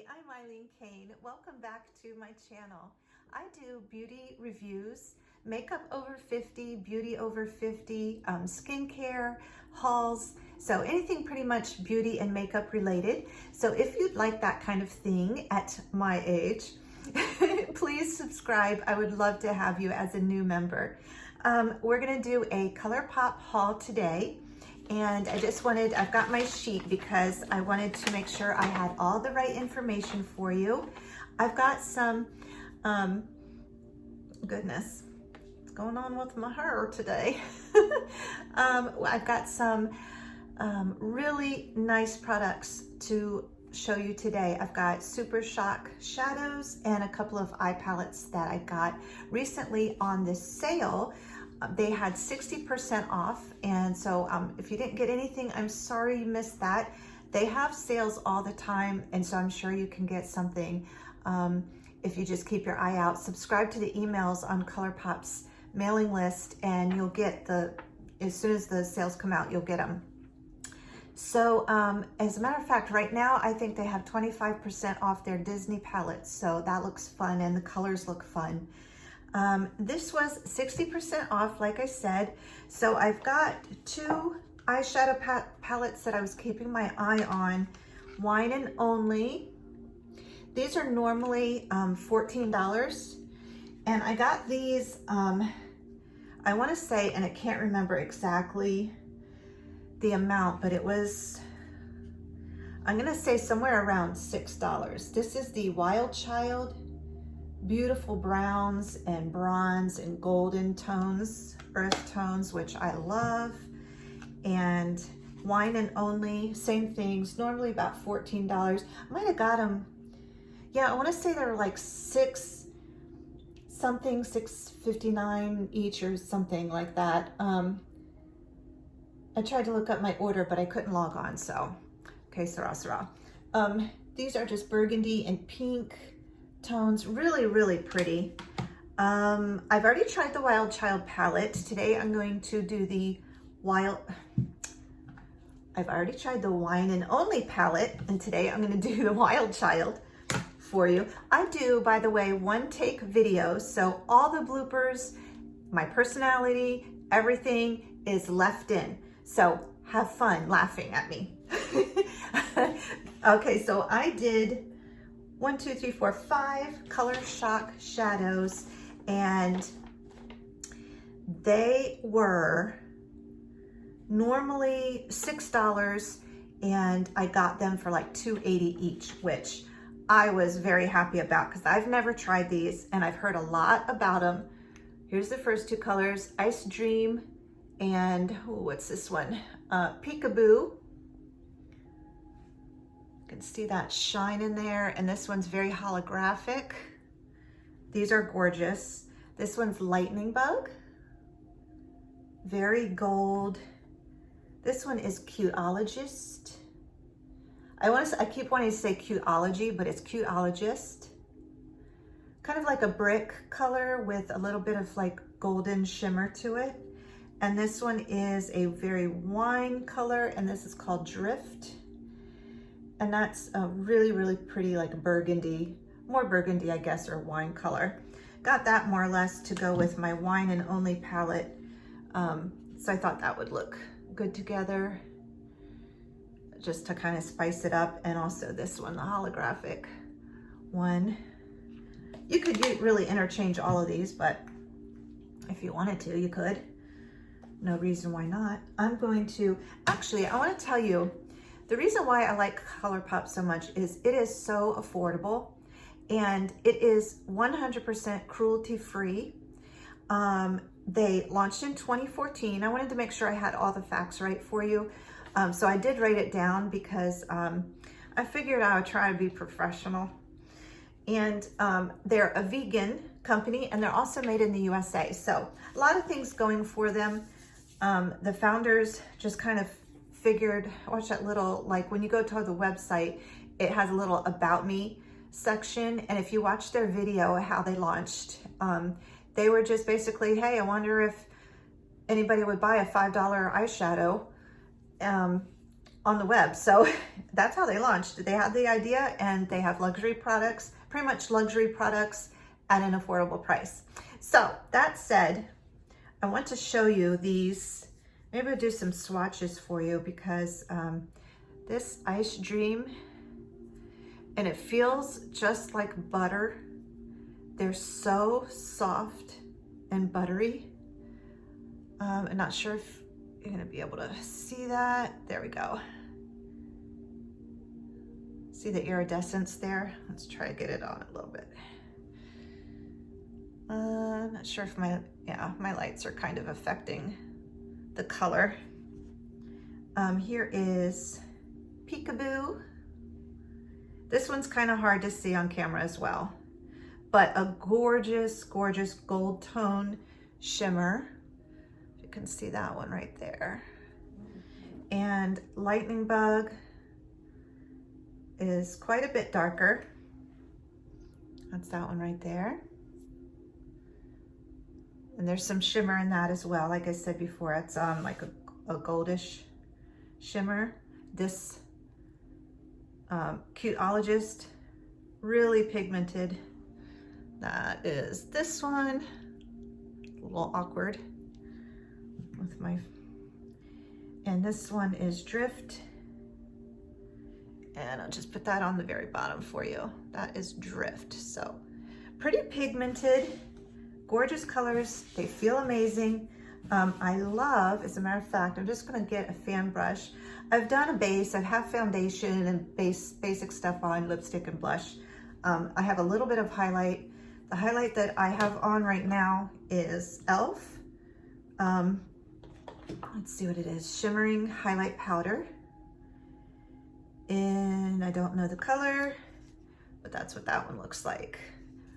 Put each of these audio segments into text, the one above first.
I'm Eileen Kane. Welcome back to my channel. I do beauty reviews, makeup over 50, beauty over 50, skincare, hauls, so anything pretty much beauty and makeup related. So if you'd like that kind of thing at my age, please subscribe. I would love to have you as a new member. We're gonna do a ColourPop haul today. And I've got my sheet because I wanted to make sure I had all the right information for you. I've got some, goodness, what's going on with my hair today? I've got some really nice products to show you today. I've got Super Shock shadows and a couple of eye palettes that I got recently on this sale. They had 60% off, and so if you didn't get anything, I'm sorry you missed that. They have sales all the time, and so I'm sure you can get something if you just keep your eye out. Subscribe to the emails on ColourPop's mailing list, and you'll get as soon as the sales come out, you'll get them. So as a matter of fact, right now, I think they have 25% off their Disney palettes, so that looks fun, and the colors look fun. This was 60% off, like I said. So I've got two eyeshadow palettes that I was keeping my eye on, Wine and Only. These are normally $14. And I got these, I want to say, and I can't remember exactly the amount, but it was, I'm going to say somewhere around $6. This is the Wild Child. Beautiful browns and bronze and golden tones, earth tones, which I love. And Wine and Only, same things, normally about $14. I might have got them, yeah, I want to say they were like $6.59 each or something like that. I tried to look up my order, but I couldn't log on, so okay, sarah. These are just burgundy and pink tones, really pretty. I've already tried the Wild Child palette. Today I'm going to do I've already tried the Wine and Only palette, and today I'm going to do the Wild Child for you. I do, by the way, one take videos, so all the bloopers, my personality, everything is left in. So have fun laughing at me. Okay, so I did 5 Color Shock shadows, and they were normally $6, and I got them for like $2.80 each, which I was very happy about because I've never tried these and I've heard a lot about them. Here's the first two colors, Ice Dream and what's this one? Peekaboo. You can see that shine in there, and this one's very holographic. These are gorgeous. This one's Lightning Bug, very gold. This one is Cuteologist. I keep wanting to say Cuteology, but it's Cuteologist. Kind of like a brick color with a little bit of like golden shimmer to it. And this one is a very wine color, and this is called Drift. And that's a really pretty, like burgundy, more burgundy, I guess, or wine color. Got that more or less to go with my Wine and Only palette. So I thought that would look good together, just to kind of spice it up. And also this one, the holographic one. You could really interchange all of these, but if you wanted to, you could. No reason why not. Actually, I want to tell you, the reason why I like ColourPop so much is it is so affordable, and it is 100% cruelty-free. They launched in 2014. I wanted to make sure I had all the facts right for you. So I did write it down because I figured I would try to be professional. And they're a vegan company, and they're also made in the USA. So a lot of things going for them. The founders just kind of figured, watch that little, like when you go to the website, it has a little about me section. And if you watch their video, how they launched, they were just basically, hey, I wonder if anybody would buy a $5 eyeshadow. on the web. So that's how they launched. They had the idea and they have luxury products, pretty much luxury products at an affordable price. So that said, I want to show you these. Maybe I'll do some swatches for you because this Ice Dream, and it feels just like butter. They're so soft and buttery. I'm not sure if you're gonna be able to see that. There we go. See the iridescence there? Let's try to get it on a little bit. I'm not sure if my lights are kind of affecting the color. Here is Peekaboo. This one's kind of hard to see on camera as well, but a gorgeous, gorgeous gold tone shimmer. You can see that one right there. And Lightning Bug is quite a bit darker. That's that one right there. And there's some shimmer in that as well. Like I said before, it's like a goldish shimmer. This Cuteologist, really pigmented. That is this one. A little awkward with my, and this one is Drift. And I'll just put that on the very bottom for you. That is Drift. So pretty pigmented, gorgeous colors. They feel amazing. I love, as a matter of fact, I'm just gonna get a fan brush. I've done a base, I have foundation and basic stuff on, lipstick and blush. I have a little bit of highlight. The highlight that I have on right now is e.l.f. Let's see what it is. Shimmering Highlight Powder. And I don't know the color, but that's what that one looks like.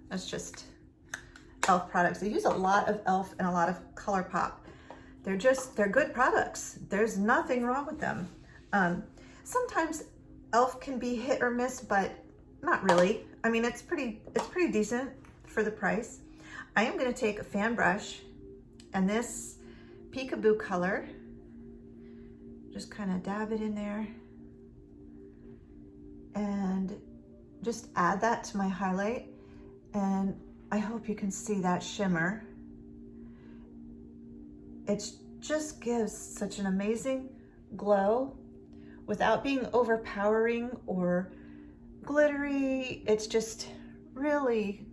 That's just e.l.f. products. I use a lot of e.l.f. and a lot of ColourPop. They're good products. There's nothing wrong with them. Sometimes e.l.f. can be hit or miss, but not really. I mean, it's pretty decent for the price. I am gonna take a fan brush and this Peekaboo color, just kind of dab it in there and just add that to my highlight. And I hope you can see that shimmer. It just gives such an amazing glow without being overpowering or glittery. It's just really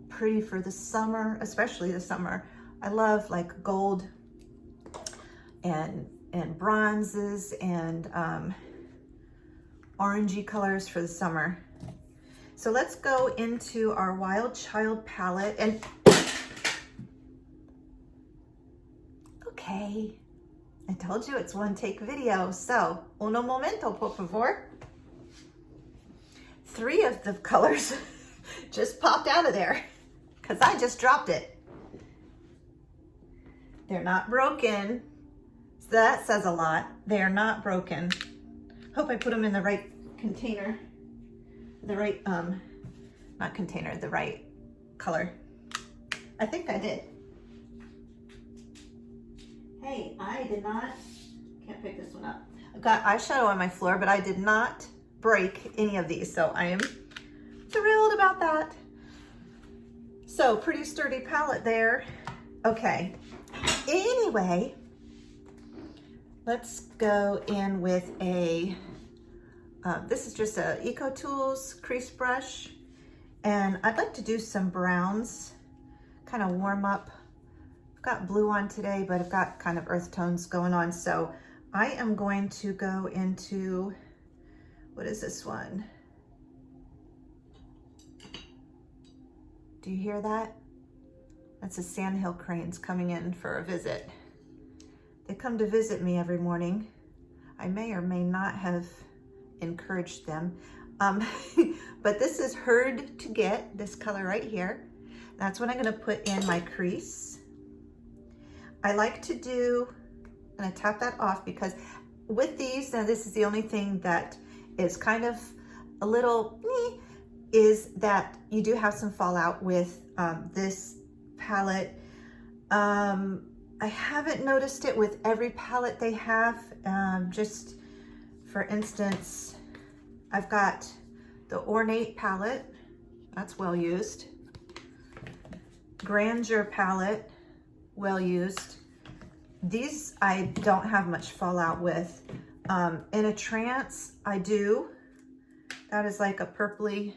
pretty for the summer, especially the summer. I love like gold and bronzes and orangey colors for the summer. So let's go into our Wild Child palette. And okay, I told you it's one take video. So uno momento, por favor. 3 of the colors just popped out of there because I just dropped it. They're not broken. So that says a lot. They are not broken. Hope I put them in the right container. The right, not container, the right color. I think I did. Hey, I did not, can't pick this one up. I've got eyeshadow on my floor, but I did not break any of these, so I am thrilled about that. So pretty sturdy palette there. Okay, anyway, let's go in with a, this is just a Eco Tools crease brush, and I'd like to do some browns, kind of warm up. I've got blue on today, but I've got kind of earth tones going on, so I am going to go into, what is this one? Do you hear that? That's the Sandhill cranes coming in for a visit. They come to visit me every morning. I may or may not have encouraged them. But this is Herd to Get, this color right here. That's what I'm gonna put in my crease. I like to do, I'm gonna tap that off because with these, now this is the only thing that is kind of a little, is that you do have some fallout with this palette. I haven't noticed it with every palette they have. Just for instance, I've got the Ornate palette, that's well used. Grandeur palette, well used. These I don't have much fallout with. In a Trance, I do. That is like a purpley,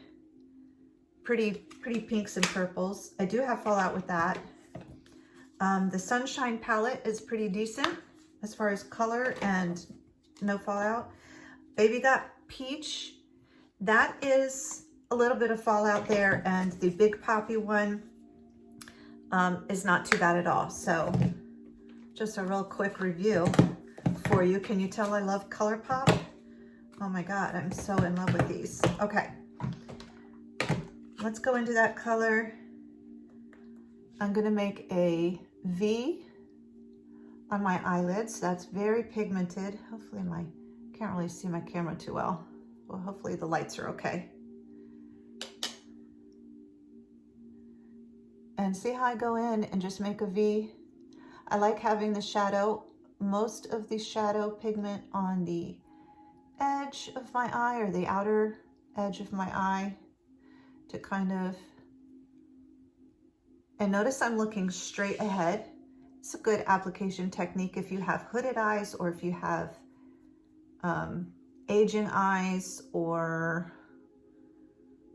pretty pinks and purples. I do have fallout with that. The Sunshine palette is pretty decent as far as color and no fallout. Baby Got Peach, that is a little bit of fallout there, and the Big Poppy one is not too bad at all. So just a real quick review for you. Can you tell I love ColourPop? Oh my God, I'm so in love with these. Okay, let's go into that color. I'm gonna make a V on my eyelids. That's very pigmented. Hopefully can't really see my camera too well. Well, hopefully the lights are okay. And see how I go in and just make a V? I like having the shadow, most of the shadow pigment on the edge of my eye or the outer edge of my eye to kind of, and notice I'm looking straight ahead. It's a good application technique if you have hooded eyes or if you have aging eyes or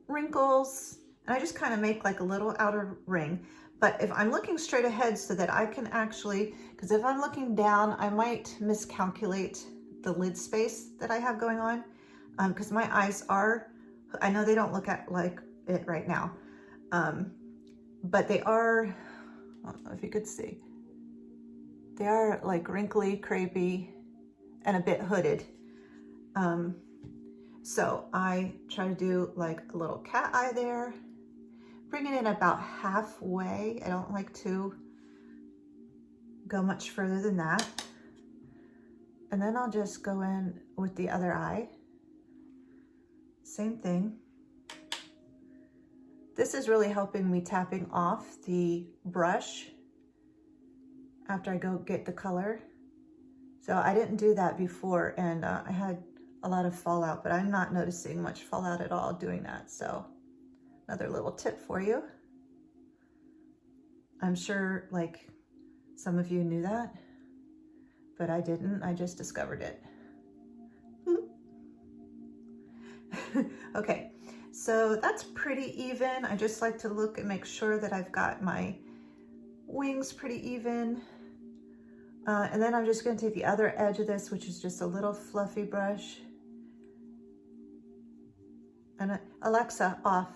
wrinkles. And I just kind of make like a little outer ring. But if I'm looking straight ahead so that I can actually, because if I'm looking down, I might miscalculate the lid space that I have going on. Because my eyes are, I know they don't look at like it right now. But they are, I don't know if you could see, they are like wrinkly, crepey, and a bit hooded. So I try to do like a little cat eye there, bring it in about halfway. I don't like to go much further than that. And then I'll just go in with the other eye. Same thing. This is really helping me tapping off the brush after I go get the color. So I didn't do that before, and I had a lot of fallout, but I'm not noticing much fallout at all doing that. So another little tip for you. I'm sure like some of you knew that, but I didn't. I just discovered it. Okay, so that's pretty even. I just like to look and make sure that I've got my wings pretty even. And then I'm just going to take the other edge of this, which is just a little fluffy brush. And Alexa, off.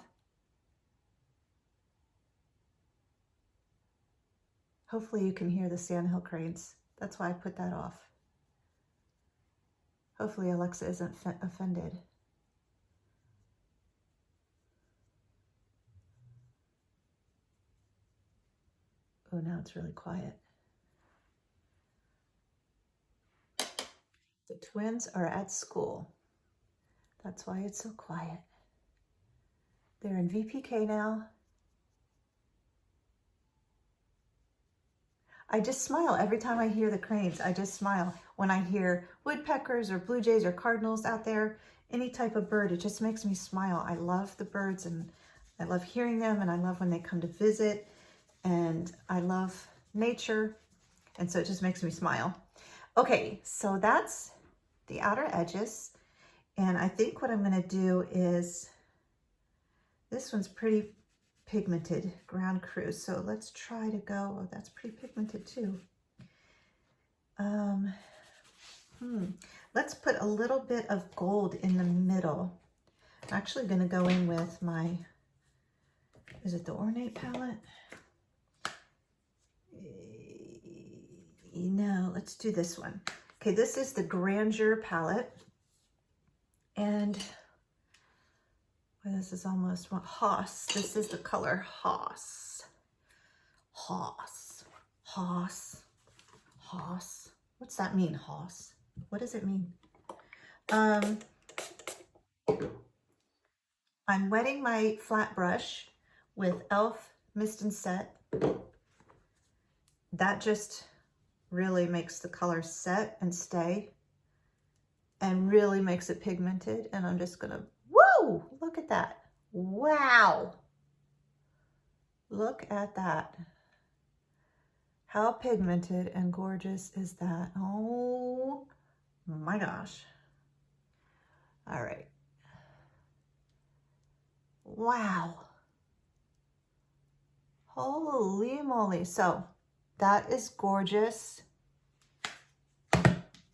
Hopefully you can hear the sandhill cranes. That's why I put that off. Hopefully Alexa isn't offended. Oh, now it's really quiet. The twins are at school. That's why it's so quiet. They're in VPK now. I just smile every time I hear the cranes. I just smile when I hear woodpeckers or blue jays or cardinals out there, any type of bird. It just makes me smile. I love the birds and I love hearing them, and I love when they come to visit, and I love nature. And so it just makes me smile. Okay, so that's the outer edges. And I think what I'm going to do is, this one's pretty pigmented, Ground Cruise. So let's try to go, oh, that's pretty pigmented too. Let's put a little bit of gold in the middle. I'm actually going to go in with my, is it the Ornate palette? No, let's do this one. Okay, this is the Grandeur palette. And well, this is almost what, Hoss. This is the color Hoss. Hoss. Hoss. Hoss. What's that mean, Hoss? What does it mean? I'm wetting my flat brush with e.l.f. Mist and Set. That just really makes the color set and stay and really makes it pigmented. And I'm just gonna, whoa, look at that. Wow. Look at that. How pigmented and gorgeous is that? Oh my gosh. All right. Wow. Holy moly. So that is gorgeous.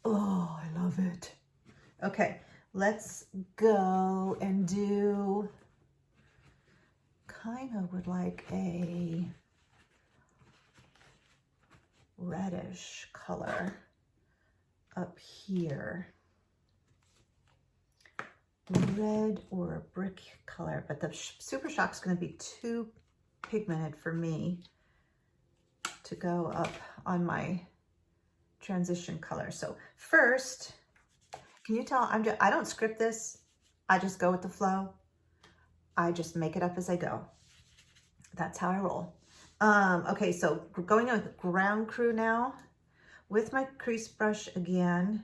Oh, I love it. Okay, let's go and do, kind of would like a reddish color up here. Red or a brick color, but the Super Shock's going to be too pigmented for me to go up on my transition color. So first, can you tell I don't script this. I just go with the flow. I just make it up as I go. That's how I roll. Okay, so going with Ground Crew now with my crease brush again.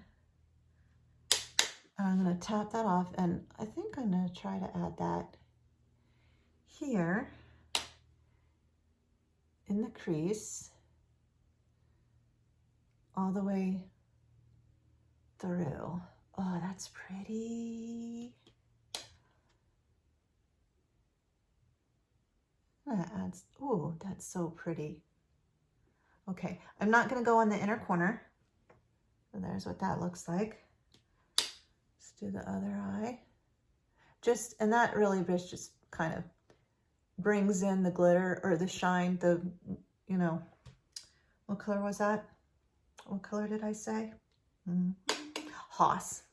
I'm going to tap that off, and I think I'm going to try to add that here in the crease all the way through. Oh, that's pretty. That adds, oh, that's so pretty. Okay, I'm not going to go on the inner corner. So there's what that looks like. Let's do the other eye. Just, and that really just kind of brings in the glitter or the shine, the, you know, what color was that? What color did I say? Hoss.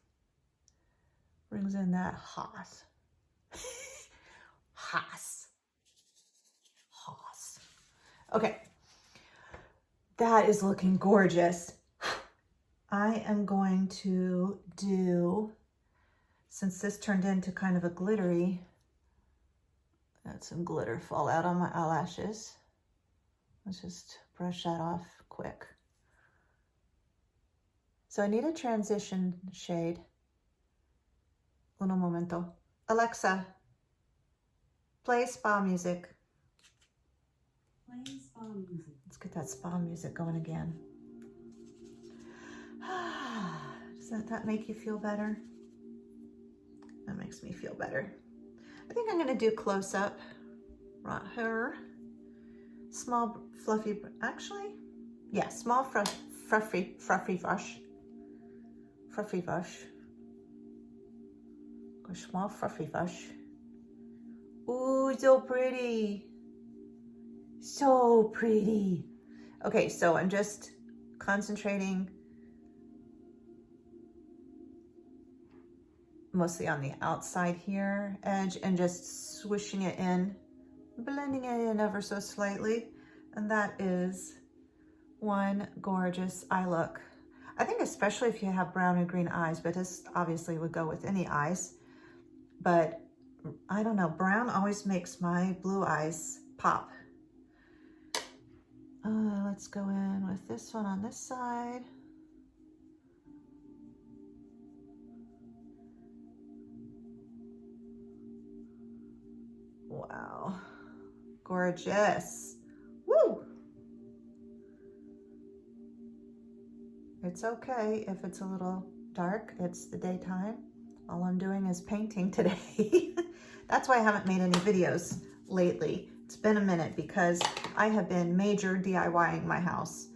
Brings in that Hoss. Hoss. Hoss. Okay. That is looking gorgeous. I am going to do, since this turned into kind of a glittery, let some glitter fall out on my eyelashes. Let's just brush that off quick. So I need a transition shade. Uno momento. Alexa, play spa music. Play spa music. Let's get that spa music going again. Does that make you feel better? That makes me feel better. I think I'm going to do close up right here. Small fluffy, actually, yeah, small fluffy brush. Fluffy brush. Go small fluffy brush. Ooh, so pretty. So pretty. Okay, so I'm just concentrating mostly on the outside here edge and just swishing it in, blending it in ever so slightly. And that is one gorgeous eye look. I think especially if you have brown and green eyes, but this obviously would go with any eyes. But I don't know, brown always makes my blue eyes pop. Let's go in with this one on this side. Wow, gorgeous. Woo! It's okay if it's a little dark. It's the daytime. All I'm doing is painting today. That's why I haven't made any videos lately. It's been a minute because I have been major DIYing my house.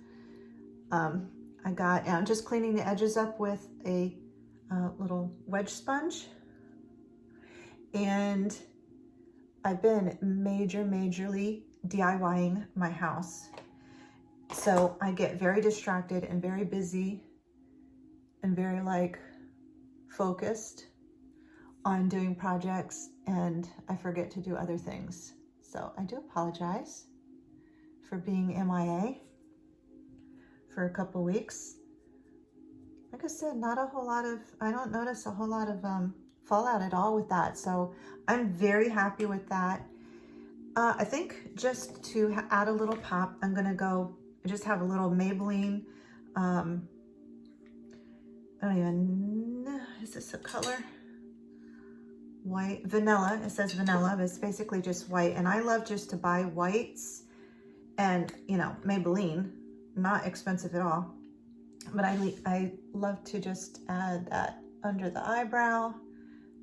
I'm just cleaning the edges up with a little wedge sponge. And I've been majorly DIYing my house. So I get very distracted and very busy and very like focused on doing projects, and I forget to do other things. So I do apologize for being MIA for a couple weeks. Like I said, not a whole lot of, I don't notice a whole lot of fallout at all with that. So I'm very happy with that. I think just to add a little pop, I'm gonna go just have a little Maybelline I don't even know, is this a color? White, vanilla, it says vanilla, but it's basically just white. And I love just to buy whites and, you know, Maybelline, not expensive at all. But I love to just add that under the eyebrow,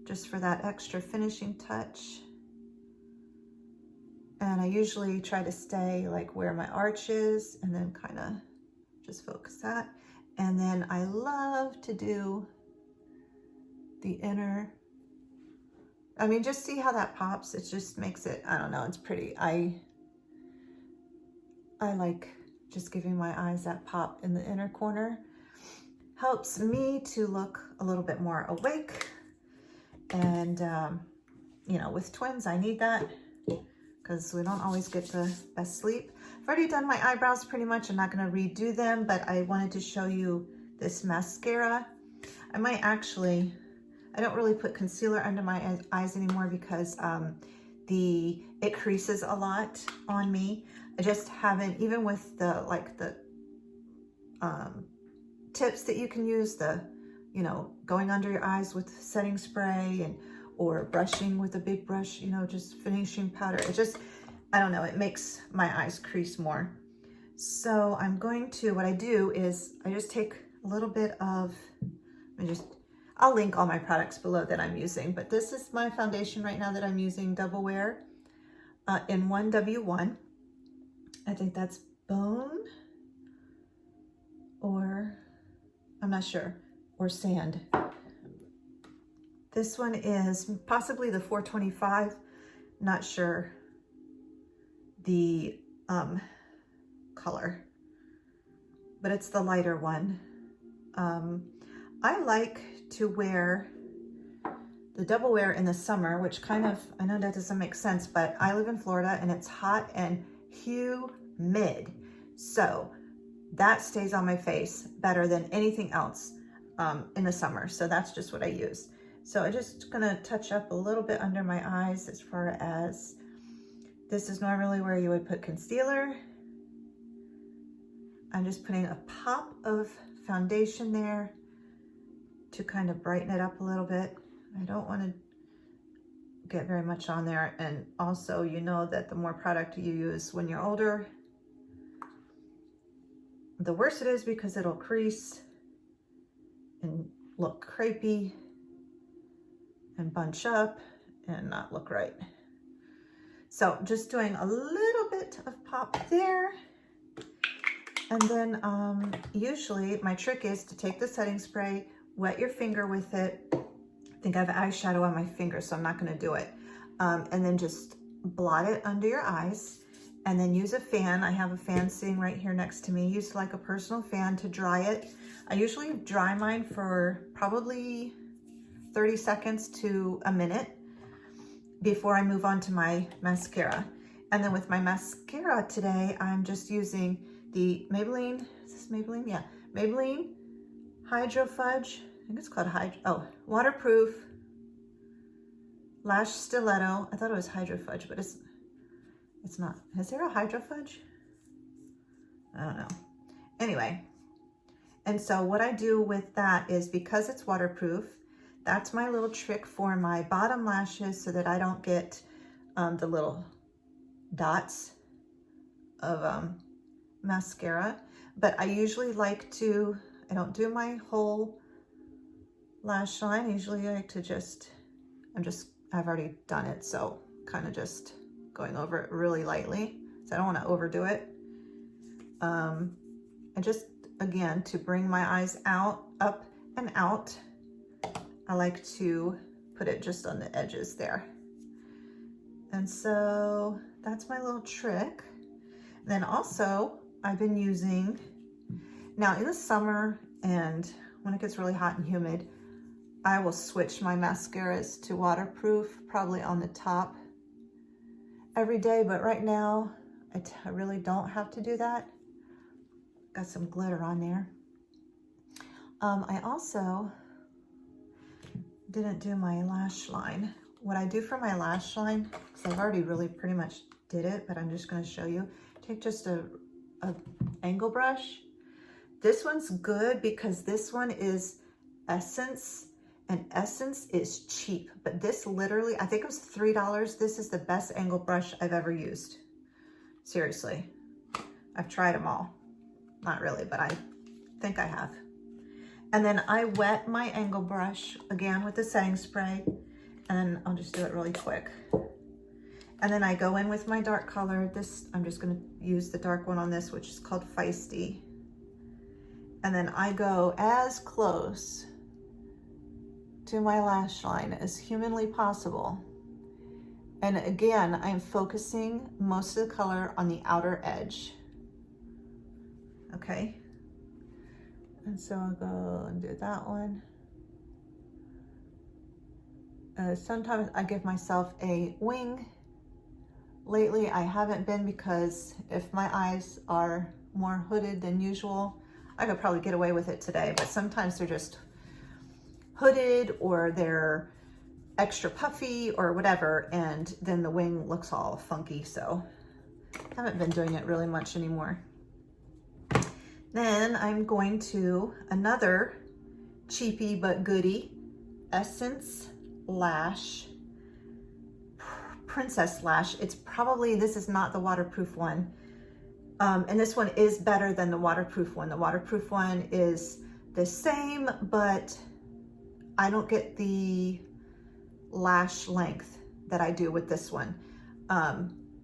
just for that extra finishing touch. And I usually try to stay like where my arch is and then kind of just focus that. And then I love to do the inner. I mean, just see how that pops. It just makes it, I don't know, it's pretty. I like just giving my eyes that pop in the inner corner. Helps me to look a little bit more awake. And, you know, with twins, I need that because we don't always get the best sleep. I've already done my eyebrows pretty much. I'm not going to redo them, but I wanted to show you this mascara. I might actually, I don't really put concealer under my eyes anymore because it creases a lot on me. I just haven't, even with the, like the tips that you can use, the, you know, going under your eyes with setting spray and, or brushing with a big brush, you know, just finishing powder. It just, I don't know, it makes my eyes crease more. So I'm going to, what I do is I just take a little bit of, I'll link all my products below that I'm using, but this is my foundation right now that I'm using, Double Wear in 1W1. I think that's Bone, or I'm not sure, or Sand. This one is possibly the 425, not sure the color, but it's the lighter one. I like to wear the Double Wear in the summer, which kind of, I know that doesn't make sense, but I live in Florida and it's hot and humid. So that stays on my face better than anything else in the summer. So that's just what I use. So I'm just gonna touch up a little bit under my eyes. As far as, this is normally where you would put concealer. I'm just putting a pop of foundation there to kind of brighten it up a little bit. I don't want to get very much on there. And also, you know that the more product you use when you're older, the worse it is because it'll crease and look crepey and bunch up and not look right. So just doing a little bit of pop there. And then usually my trick is to take the setting spray, wet your finger with it. I think I have eyeshadow on my finger, so I'm not gonna do it. And then just blot it under your eyes and then use a fan. I have a fan sitting right here next to me. Use like a personal fan to dry it. I usually dry mine for probably 30 seconds to a minute before I move on to my mascara. And then with my mascara today, I'm just using the Maybelline, is this Maybelline? Yeah, Maybelline Hydro Fudge, I think it's called Waterproof Lash Stiletto. I thought it was Hydro Fudge, but it's not. Is there a Hydro Fudge? I don't know. Anyway, and so what I do with that is, because it's waterproof, that's my little trick for my bottom lashes so that I don't get the little dots of mascara. But I usually like to, I don't do my whole lash line. I usually like to just, I've already done it, so kind of just going over it really lightly. So I don't want to overdo it. And just, again, to bring my eyes out, up and out, I like to put it just on the edges there. And so that's my little trick. Then also, I've been using, now in the summer and when it gets really hot and humid, I will switch my mascaras to waterproof, probably on the top every day. But right now, I really don't have to do that. Got some glitter on there. I also didn't do my lash line. What I do for my lash line, because I've already really pretty much did it, but I'm just going to show you. Take just a angle brush This one's good because this one is Essence, and Essence is cheap, but this literally, I think it was $3. This is the best angle brush I've ever used. Seriously. I've tried them all. Not really, but I think I have. And then I wet my angle brush again with the setting spray, and I'll just do it really quick. And then I go in with my dark color. This, I'm just gonna use the dark one on this, which is called Feisty. And then I go as close to my lash line as humanly possible. And again, I'm focusing most of the color on the outer edge. Okay. And so I'll go and do that one. Sometimes I give myself a wing. Lately I haven't been, because if my eyes are more hooded than usual, I could probably get away with it today, but sometimes they're just hooded or they're extra puffy or whatever, and then the wing looks all funky, so I haven't been doing it really much anymore. Then I'm going to another cheapy but goodie, Essence Lash, Princess Lash. It's probably, this is not the waterproof one. And this one is better than the waterproof one. The waterproof one is the same, but I don't get the lash length that I do with this one.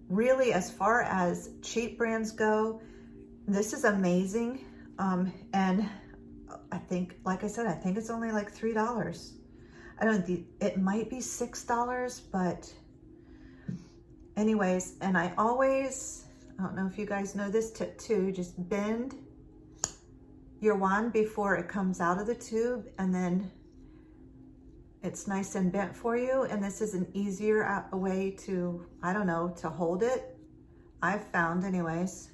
Really, as far as cheap brands go, this is amazing. And I think, like I said, I think it's only like $3. I don't think, it might be $6, but anyways, and I always, I don't know if you guys know this tip too, just bend your wand before it comes out of the tube, and then it's nice and bent for you. And this is an easier way to, I don't know, to hold it. I've found anyways.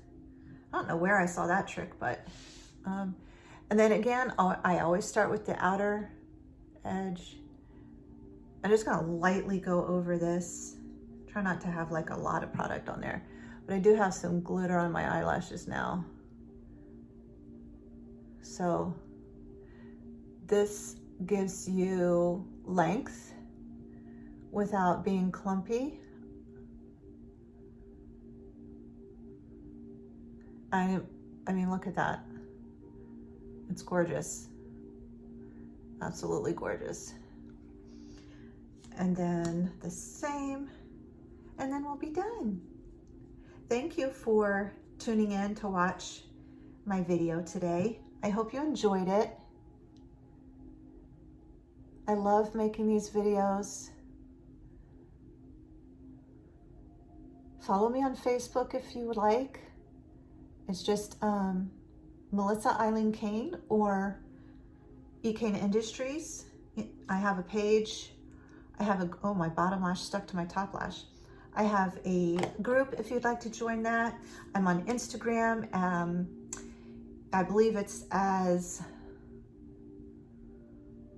I don't know where I saw that trick, but, and then again, I always start with the outer edge. I'm just gonna lightly go over this. Try not to have like a lot of product on there, but I do have some glitter on my eyelashes now. So this gives you length without being clumpy. I mean, look at that. It's gorgeous. Absolutely gorgeous. And then the same, and then we'll be done. Thank you for tuning in to watch my video today. I hope you enjoyed it. I love making these videos. Follow me on Facebook if you would like. It's just Melissa Eileen Kane or eKane Industries. I have a page. I have a, oh, my bottom lash stuck to my top lash. I have a group if you'd like to join that. I'm on Instagram. I believe it's as,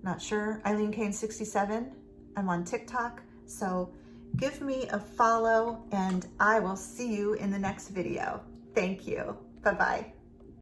not sure, Eileen Kane 67. I'm on TikTok. So give me a follow, and I will see you in the next video. Thank you. Bye-bye.